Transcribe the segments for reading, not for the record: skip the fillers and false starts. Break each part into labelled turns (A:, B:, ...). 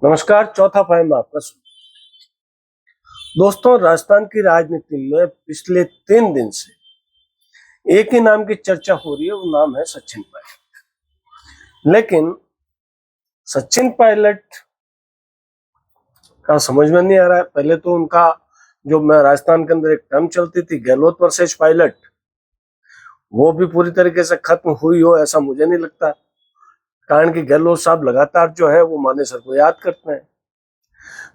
A: नमस्कार। चौथा पाई में आपका दोस्तों, राजस्थान की राजनीति में पिछले 3 दिन से एक ही नाम की चर्चा हो रही है। वो नाम है सचिन पायलट। लेकिन सचिन पायलट का समझ में नहीं आ रहा है। पहले तो उनका जो मैं राजस्थान के अंदर एक टर्म चलती थी गहलोत वर्सेस पायलट, वो भी पूरी तरीके से खत्म हुई हो ऐसा मुझे नहीं लगता। कारण कि गहलोत साहब लगातार जो है वो मानेसर को याद करते हैं।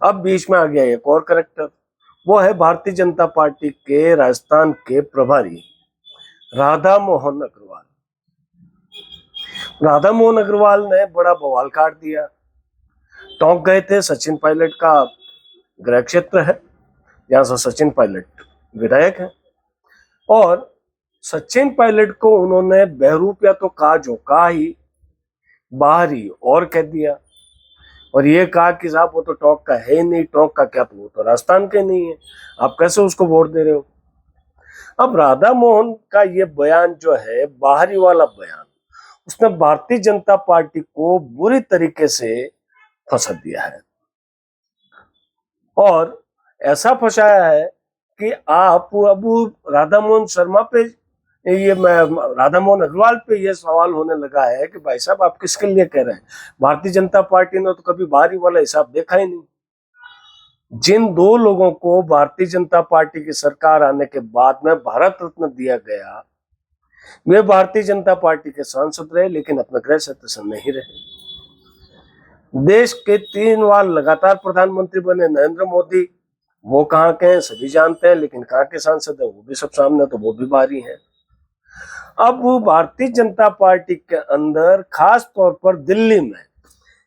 A: अब बीच में आ गया एक और करेक्टर, वो है भारतीय जनता पार्टी के राजस्थान के प्रभारी राधा मोहन अग्रवाल। राधा मोहन अग्रवाल ने बड़ा बवाल काट दिया। टोंक गए थे। सचिन पायलट का गृह क्षेत्र है, जहां से सचिन पायलट विधायक है, और सचिन पायलट को उन्होंने बहरूपिया तो कहा जो कहा ही, बाहरी और कह दिया। और ये कहा कि साहब वो तो टोंक का है ही नहीं, टोंक का क्या, तो वो तो राजस्थान के नहीं है, आप कैसे उसको वोट दे रहे हो। अब राधा मोहन का ये बयान जो है, बाहरी वाला बयान, उसने भारतीय जनता पार्टी को बुरी तरीके से फंसा दिया है। और ऐसा फंसाया है कि आप अब राधा मोहन शर्मा पे, ये मैं राधा मोहन अग्रवाल पे ये सवाल होने लगा है कि भाई साहब आप किसके लिए कह रहे हैं। भारतीय जनता पार्टी ने तो कभी बाहरी वाला हिसाब देखा ही नहीं। जिन 2 लोगों को भारतीय जनता पार्टी की सरकार आने के बाद में भारत रत्न दिया गया, वे भारतीय जनता पार्टी के सांसद रहे, लेकिन अपने गृह क्षेत्र से नहीं रहे। देश के 3 बार लगातार प्रधानमंत्री बने नरेंद्र मोदी, वो कहाँ के हैं सभी जानते हैं, लेकिन कहाँ के सांसद है वो भी सब सामने, तो वो भी बाहरी हैं। अब भारतीय जनता पार्टी के अंदर खास तौर पर दिल्ली में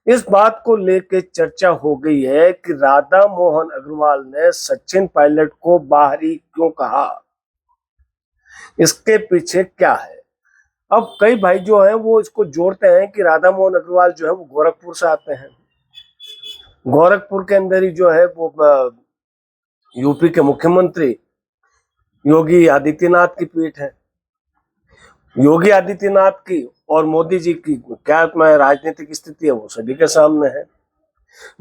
A: इस बात को लेकर चर्चा हो गई है कि राधा मोहन अग्रवाल ने सचिन पायलट को बाहरी क्यों कहा, इसके पीछे क्या है। अब कई भाई जो हैं वो इसको जोड़ते हैं कि राधा मोहन अग्रवाल जो है वो गोरखपुर से आते हैं। गोरखपुर के अंदर ही जो है वो यूपी के मुख्यमंत्री योगी आदित्यनाथ की पीठ है। योगी आदित्यनाथ की और मोदी जी की क्या राजनीतिक स्थिति है वो सभी के सामने है।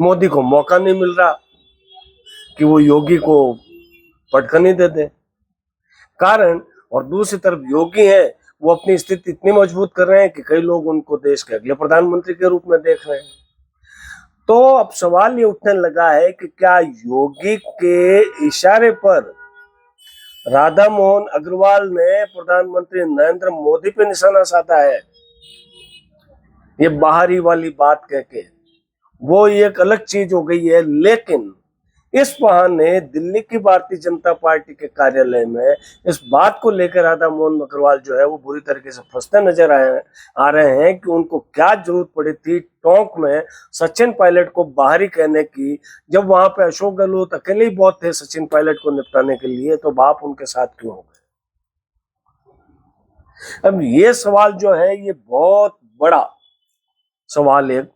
A: मोदी को मौका नहीं मिल रहा कि वो योगी को पटखनी दे दे। कारण, और दूसरी तरफ योगी है वो अपनी स्थिति इतनी मजबूत कर रहे हैं कि कई लोग उनको देश के अगले प्रधानमंत्री के रूप में देख रहे हैं। तो अब सवाल ये उठने लगा है कि क्या योगी के इशारे पर राधा मोहन अग्रवाल ने प्रधानमंत्री नरेंद्र मोदी पे निशाना साधा है। ये बाहरी वाली बात कह के वो एक अलग चीज हो गई है। लेकिन इस बहाने दिल्ली की भारतीय जनता पार्टी के कार्यालय में इस बात को लेकर राधा मोहन अग्रवाल जो है वो बुरी तरीके से फंसते नजर आ रहे हैं कि उनको क्या जरूरत पड़ी थी टोंक में सचिन पायलट को बाहरी कहने की, जब वहां पे अशोक गहलोत अकेले ही बहुत थे सचिन पायलट को निपटाने के लिए, तो बाप उनके साथ क्यों हो गए। अब ये सवाल जो है ये बहुत बड़ा सवाल एक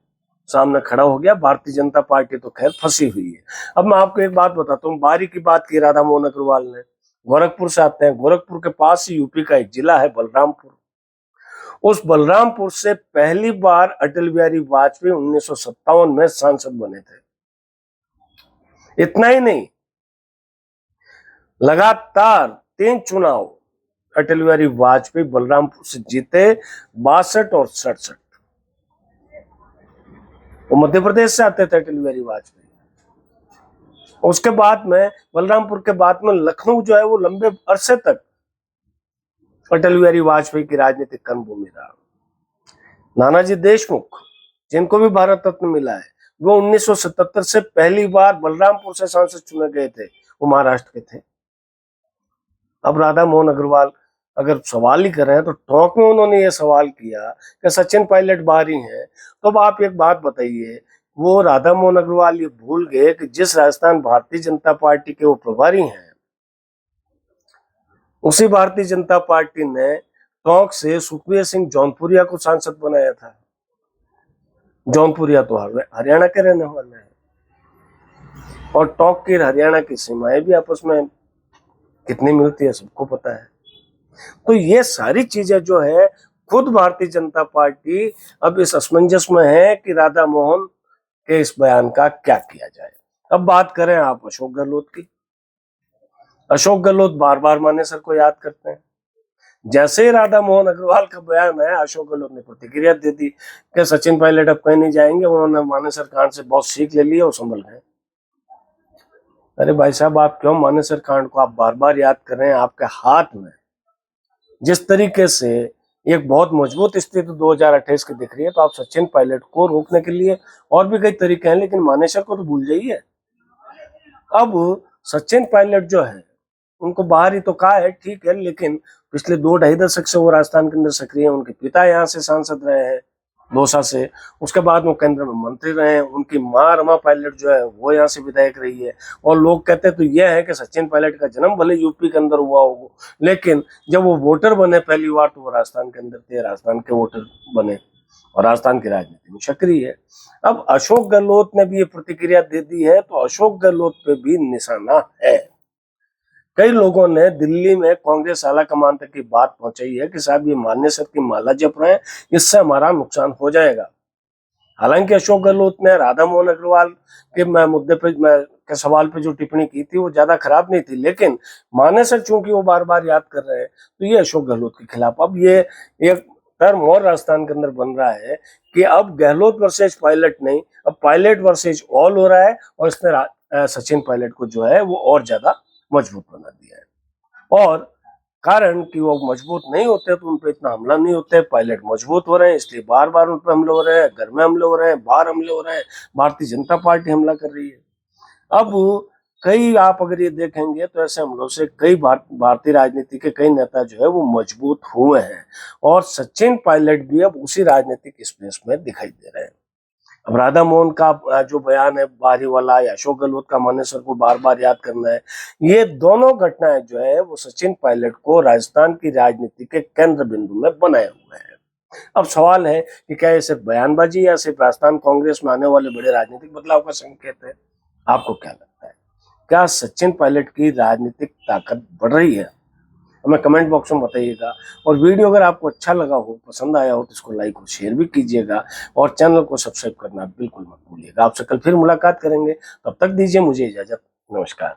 A: सामने खड़ा हो गया। भारतीय जनता पार्टी तो खैर फंसी हुई है। अब मैं आपको एक बात बताता हूँ। बारी की बात की राधा मोहन अग्रवाल ने, गोरखपुर से आते हैं। गोरखपुर के पास ही यूपी का एक जिला है बलरामपुर। उस बलरामपुर से पहली बार अटल बिहारी वाजपेयी 1957 में सांसद बने थे। इतना ही नहीं, लगातार 3 चुनाव अटल बिहारी वाजपेयी बलरामपुर से जीते, 62 और 67। वो मध्य प्रदेश से आते थे अटल बिहारी वाजपेयी। उसके बाद में बलरामपुर के बाद में लखनऊ जो है वो लंबे अरसे तक अटल बिहारी वाजपेयी की राजनीतिक कर्मभूमि रहा। नानाजी देशमुख, जिनको भी भारत रत्न मिला है, वो 1977 से पहली बार बलरामपुर से सांसद चुने गए थे। वो महाराष्ट्र के थे। अब राधा मोहन अग्रवाल अगर सवाल ही कर रहे हैं तो टोंक में उन्होंने ये सवाल किया कि सचिन पायलट बाहरी हैं। तो अब आप एक बात बताइए, वो राधा मोहन अग्रवाल ये भूल गए कि जिस राजस्थान भारतीय जनता पार्टी के वो प्रभारी हैं, उसी भारतीय जनता पार्टी ने टोंक से सुखबीर सिंह जौनपुरिया को सांसद बनाया था। जौनपुरिया तो हरियाणा के रहने वाले हैं, और टोंक की हरियाणा की सीमाएं भी आपस में कितनी मिलती है सबको पता है। तो ये सारी चीजें जो है, खुद भारतीय जनता पार्टी अब इस असमंजस में है कि राधा मोहन कि इस बयान का क्या किया जाए। अब बात करें आप अशोक गहलोत की। अशोक गहलोत बार बार मानेसर को याद करते हैं। जैसे ही राधा मोहन अग्रवाल का बयान है, अशोक गहलोत ने प्रतिक्रिया दे दी कि सचिन पायलट अब कहीं नहीं जाएंगे, उन्होंने मानेसर कांड से बहुत सीख ले ली और संभल गए। अरे भाई साहब, आप क्यों मानेसर कांड को आप बार बार याद कर रहे हैं? आपके हाथ में जिस तरीके से एक बहुत मजबूत स्थिति 2028 की दिख रही है, तो आप सचिन पायलट को रोकने के लिए और भी कई तरीके हैं, लेकिन मानेसर को तो भूल जाइए। अब सचिन पायलट जो है, उनको बाहर ही तो कहा है, ठीक है, लेकिन पिछले 2-2.5 दशक से वो राजस्थान के अंदर सक्रिय हैं। उनके पिता यहाँ से सांसद रहे हैं दौसा से, उसके बाद वो केंद्र में मंत्री रहे हैं। उनकी माँ रमा पायलट जो है वो यहाँ से विधायक रही है। और लोग कहते हैं तो यह है कि सचिन पायलट का जन्म भले यूपी के अंदर हुआ हो, लेकिन जब वो वोटर बने पहली बार तो वो राजस्थान के अंदर थे, राजस्थान के वोटर बने और राजस्थान की राजनीति में सक्रिय है। अब अशोक गहलोत ने भी ये प्रतिक्रिया दे दी है, तो अशोक गहलोत पे भी निशाना है। कई लोगों ने दिल्ली में कांग्रेस आला कमान तक की बात पहुंचाई है कि साहब ये मानेसर की माला जप रहे हैं, इससे हमारा नुकसान हो जाएगा। हालांकि अशोक गहलोत ने राधा मोहन अग्रवाल के मुद्दे पे के सवाल पे जो टिप्पणी की थी वो ज्यादा खराब नहीं थी, लेकिन मानेसर चूंकि वो बार बार याद कर रहे हैं, तो ये अशोक गहलोत के खिलाफ अब ये एक टर्म और राजस्थान के अंदर बन रहा है कि अब गहलोत वर्सेज पायलट नहीं, अब पायलट वर्सेज ऑल हो रहा है। और इसने सचिन पायलट को जो है वो और ज्यादा मजबूत बना दिया है। और कारण कि वो मजबूत नहीं होते तो उन पर इतना हमला नहीं होता है। पायलट मजबूत हो रहे हैं, इसलिए बार बार उन पर हमले हो रहे हैं, घर में हमले हो रहे हैं, बाहर हमले हो रहे हैं, भारतीय जनता पार्टी हमला कर रही है। अब कई आप अगर ये देखेंगे तो ऐसे हमलों से कई भारतीय राजनीति के कई नेता जो है वो मजबूत हुए हैं, और सचिन पायलट भी अब उसी राजनीतिक स्पेस में दिखाई दे रहे हैं। अब राधा मोहन का जो बयान है बारी वाला, या अशोक गहलोत का मानेसर को बार बार याद करना है, ये दोनों घटनाएं जो है वो सचिन पायलट को राजस्थान की राजनीति के केंद्र बिंदु में बनाए हुए हैं। अब सवाल है कि क्या ये सिर्फ बयानबाजी या सिर्फ राजस्थान कांग्रेस में आने वाले बड़े राजनीतिक बदलाव का संकेत है? आपको क्या लगता है? क्या सचिन पायलट की राजनीतिक ताकत बढ़ रही है? हमें कमेंट बॉक्स में बताइएगा। और वीडियो अगर आपको अच्छा लगा हो, पसंद आया हो, तो इसको लाइक और शेयर भी कीजिएगा, और चैनल को सब्सक्राइब करना बिल्कुल मत भूलिएगा। आपसे कल फिर मुलाकात करेंगे, तब तक दीजिए मुझे इजाजत। नमस्कार।